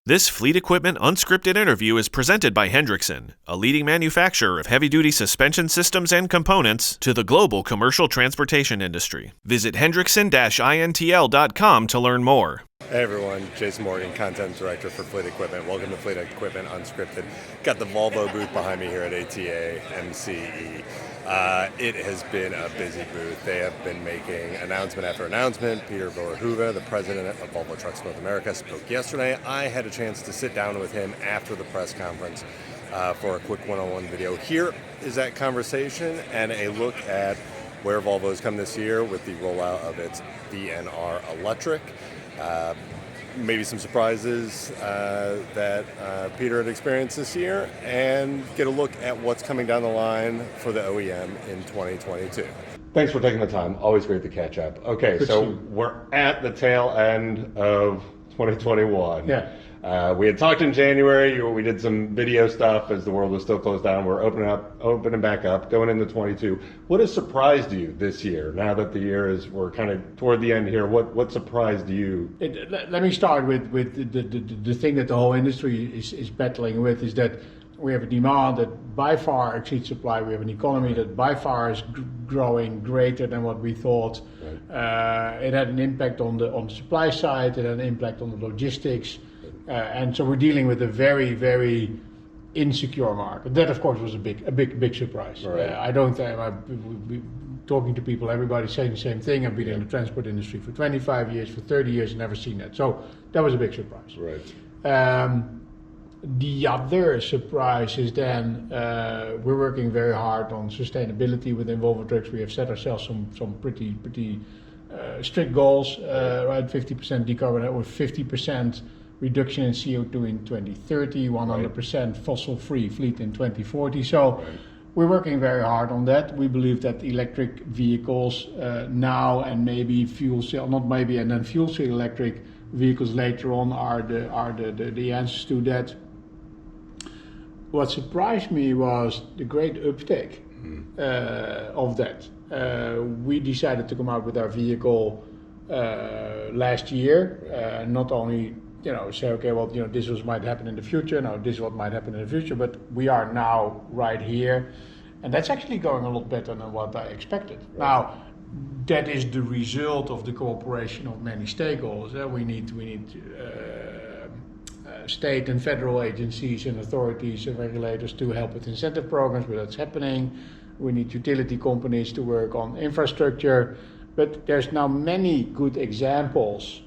This Fleet Equipment Unscripted interview is presented by Hendrickson, a leading manufacturer of heavy-duty suspension systems and components to the global commercial transportation industry. Visit hendrickson-intl.com to learn more. Hey everyone, Jason Morgan, Content Director for Fleet Equipment. Welcome to Fleet Equipment Unscripted. Got the Volvo booth behind me here at ATA MCE. It has been a busy booth. They have been making announcement after announcement. Peter Voorhoeve, the president of Volvo Trucks North America, spoke yesterday. I had a chance to sit down with him after the press conference for a quick one-on-one video. Here is that conversation and a look at where Volvo has come this year with the rollout of its VNR Electric. Maybe some surprises that Peter had experienced this year, and get a look at what's coming down the line for the OEM in 2022. Thanks for taking the time. Always great to catch up. Okay, so we're at the tail end of 2021. Yeah. We had talked in January. We did some video stuff as the world was still closed down. We're opening back up, going into 22. What has surprised you this year? Now that the year we're kind of toward the end here. What surprised you? Let me start with the thing that the whole industry is battling with is that we have a demand that by far exceeds supply. We have an economy that by far is growing greater than what we thought. Right. It had an impact on the supply side. It had an impact on the logistics. And so we're dealing with a very, very insecure market. That, of course, was a big surprise. Right. I don't think talking to people, everybody's saying the same thing. I've been in the transport industry for 25 years, for 30 years, and never seen that. So that was a big surprise. Right. The other surprise is then we're working very hard on sustainability within Volvo Trucks. We have set ourselves some pretty strict goals, right? 50% decarbonization or 50% reduction in CO2 in 2030, 100% fossil-free fleet in 2040. So we're working very hard on that. We believe that electric vehicles now and maybe fuel cell electric vehicles later on are the answers to that. What surprised me was the great uptake of that. We decided to come out with our vehicle last year, not only say, okay, well, this might happen in the future. No, this is what might happen in the future. But we are now right here, and that's actually going a lot better than what I expected. Right. Now, that is the result of the cooperation of many stakeholders. We need state and federal agencies and authorities and regulators to help with incentive programs, but that's happening. We need utility companies to work on infrastructure. But there's now many good examples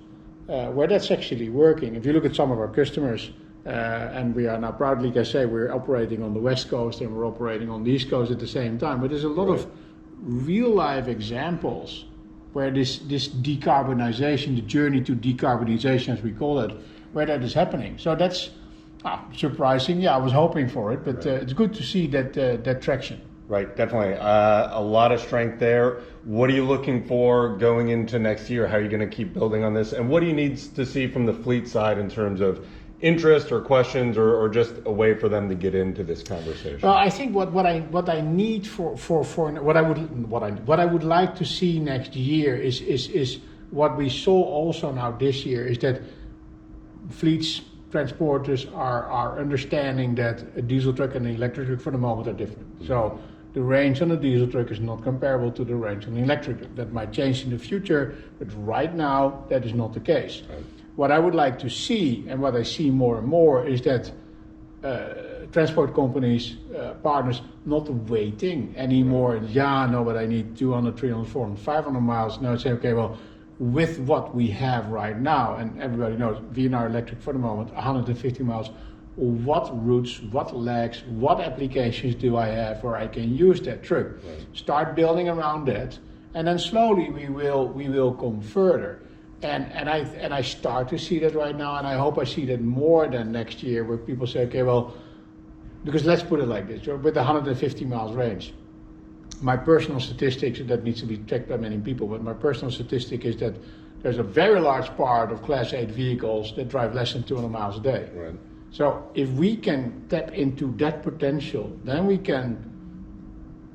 where that's actually working. If you look at some of our customers, and we are now proudly can say we're operating on the West Coast and we're operating on the East Coast at the same time, but there's a lot of real life examples where this decarbonization, the journey to decarbonization as we call it, where that is happening. So that's surprising. Yeah, I was hoping for it, but it's good to see that traction. Right, definitely. A lot of strength there. What are you looking for going into next year? How are you going to keep building on this? And what do you need to see from the fleet side in terms of interest or questions or just a way for them to get into this conversation? Well, I think what I need for what I would like to see next year is what we saw also now this year is that fleets, transporters are understanding that a diesel truck and an electric truck for the moment are different. Mm-hmm. So the range on a diesel truck is not comparable to the range on an electric truck. That might change in the future, but right now that is not the case. Right. What I would like to see, and what I see more and more, is that transport companies, partners, not waiting anymore. Right. Yeah, no, but I need 200, 300, 400, 500 miles. Now say, okay, well, with what we have right now, and everybody knows VNR Electric for the moment, 150 miles, what routes, what legs, what applications do I have where I can use that truck? Right. Start building around that, and then slowly we will come further. And I start to see that right now, and I hope I see that more than next year, where people say, okay, well, because let's put it like this, with the 150 miles range, my personal statistics, that needs to be checked by many people, but my personal statistic is that there's a very large part of Class 8 vehicles that drive less than 200 miles a day. Right. So if we can tap into that potential, then we can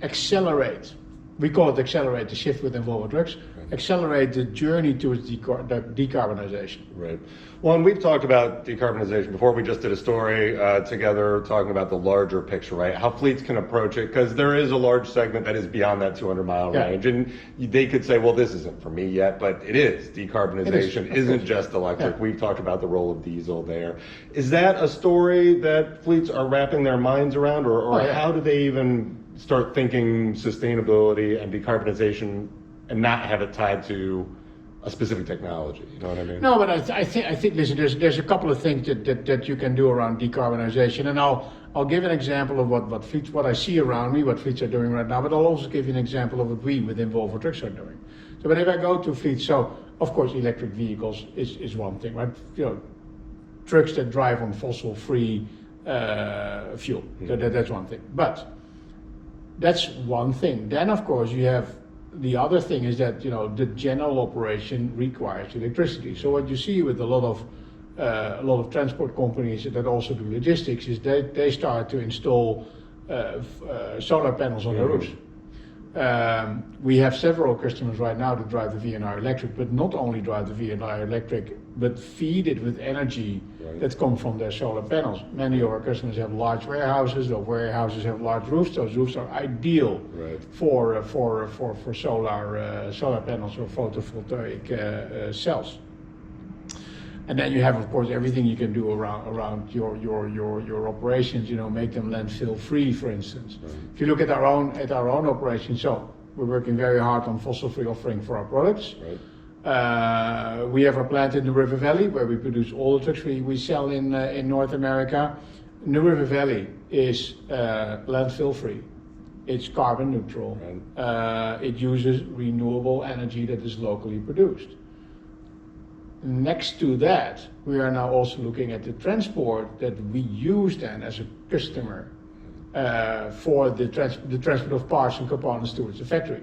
accelerate. We call it accelerate the shift within Volvo Trucks. Right. accelerate the journey towards decarbonization. Right. Well, and we've talked about decarbonization before. We just did a story together talking about the larger picture, right? How fleets can approach it, because there is a large segment that is beyond that 200-mile range. And they could say, well, this isn't for me yet, but it is. Decarbonization isn't just electric. We've talked about the role of diesel there. Is that a story that fleets are wrapping their minds around, or how do they even start thinking sustainability and decarbonization and not have it tied to a specific technology? You know what I mean? No, but I think listen, there's a couple of things that you can do around decarbonization, and I'll give an example of what I see around me, what fleets are doing right now, but I'll also give you an example of what we within Volvo Trucks are doing. So whenever I go to fleets, so of course electric vehicles is one thing, right? Trucks that drive on fossil-free fuel. So that's one thing. But that's one thing. Then of course you have the other thing is that the general operation requires electricity. So what you see with a lot of transport companies that also do logistics is they start to install solar panels on their roofs. We have several customers right now that drive the VNR Electric, but not only drive the VNR Electric, but feed it with energy that comes from their solar panels. Many of our customers have large warehouses. Those warehouses have large roofs. Those roofs are ideal for solar panels or photovoltaic cells. And then you have, of course, everything you can do around your operations. Make them landfill free, for instance. If you look at our own operations, so we're working very hard on fossil-free offering for our products. We have a plant in the River Valley where we produce all the trucks we sell in North America. The River Valley is landfill free. It's carbon neutral. It uses renewable energy that is locally produced. Next to that, we are now also looking at the transport that we use then as a customer for the transport of parts and components towards the factory.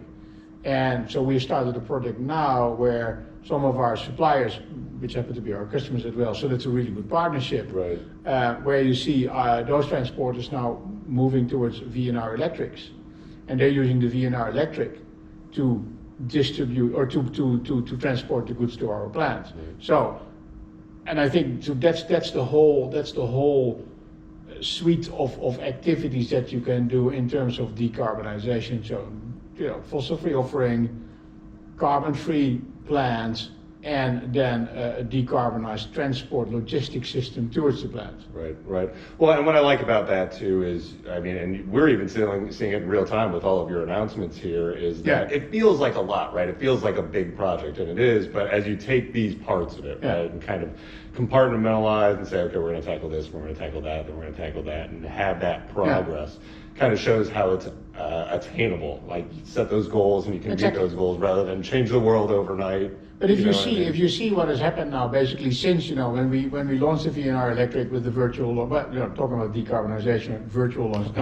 And so we started a project now where some of our suppliers, which happen to be our customers as well, so that's a really good partnership, where you see those transporters now moving towards VNR Electrics. And they're using the VNR Electric to distribute or to transport the goods to our plant. So, and I think so that's the whole suite of activities that you can do in terms of decarbonization. So, fossil-free offering, carbon-free plants, and then a decarbonized transport logistics system towards the plant. Right. Well, and what I like about that too is, and we're even seeing it in real time with all of your announcements here, is that it feels like a lot, right? It feels like a big project, and it is, but as you take these parts of it, right, and kind of compartmentalize and say, okay, we're going to tackle this, we're going to tackle that, then we're going to tackle that, and have that progress, kind of shows how it's attainable. Like, you set those goals and you can meet those goals rather than change the world overnight. But if you see what has happened now, basically since when we launched the VNR Electric with the virtual, talking about decarbonization, virtual launch,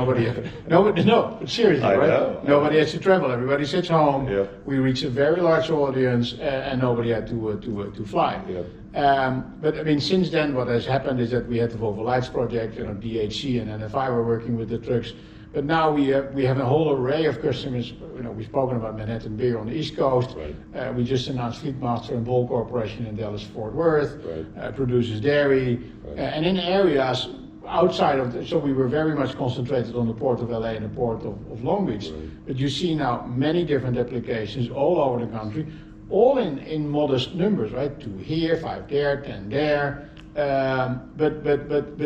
no, seriously, right? Nobody has to travel. Everybody sits home. We reach a very large audience, and nobody had to fly. But since then, what has happened is that we had the Volvo Lights project, DHC and NFI were working with the trucks. But now we have a whole array of customers. We've spoken about Manhattan Beer on the East Coast. We just announced Fleetmaster and Ball Corporation in Dallas-Fort Worth, produces dairy, and in areas outside of so we were very much concentrated on the port of LA and the port of Long Beach. But you see now many different applications all over the country, all in modest numbers, right? 2 here, 5 there, 10 there. But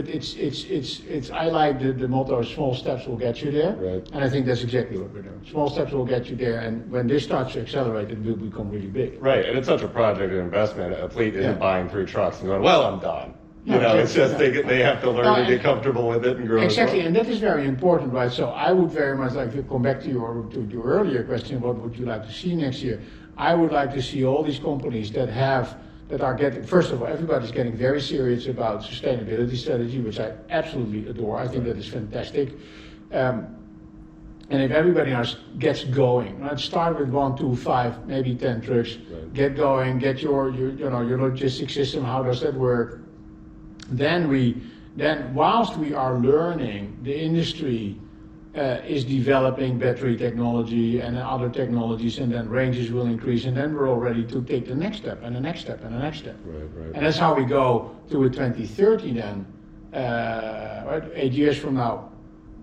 it's I like the motto, small steps will get you there, and I think that's exactly what we're doing. Small steps will get you there, and when this starts to accelerate, it will become really big. Right, and it's such a project and investment. A fleet isn't buying 3 trucks and going, well, I'm done. It's just they have to learn to get comfortable with it and grow. Exactly, and that is very important, right? So I would very much like to come back to your earlier question, what would you like to see next year? I would like to see all these companies that are getting, first of all, everybody's getting very serious about sustainability strategy, which I absolutely adore. I think that is fantastic. And if everybody else gets going, right, start with 1, 2, 5, maybe 10 trucks, get going, get your logistics system, how does that work? Then whilst we are learning the industry is developing battery technology and other technologies, and then ranges will increase, and then we're all ready to take the next step and the next step and the next step. Right. And that's how we go to a 2030 then, right? 8 years from now,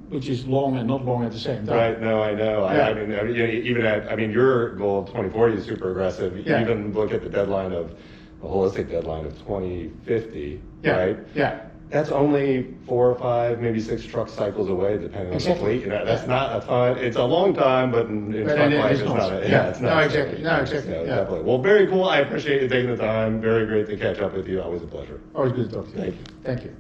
which is long and not long at the same time. Right. No, I know. Yeah. I mean, your goal of 2040 is super aggressive. You Yeah. even look at the deadline of a holistic deadline of 2050. Yeah. Right. Yeah. That's only 4 or 5, maybe 6 truck cycles away, depending on the fleet. That's not a ton. It's a long time, but in truck life, it's not. It's not. No, exactly. Yeah. Definitely. Well, very cool. I appreciate you taking the time. Very great to catch up with you. Always a pleasure. Always good to talk to you. Thank you. Thank you.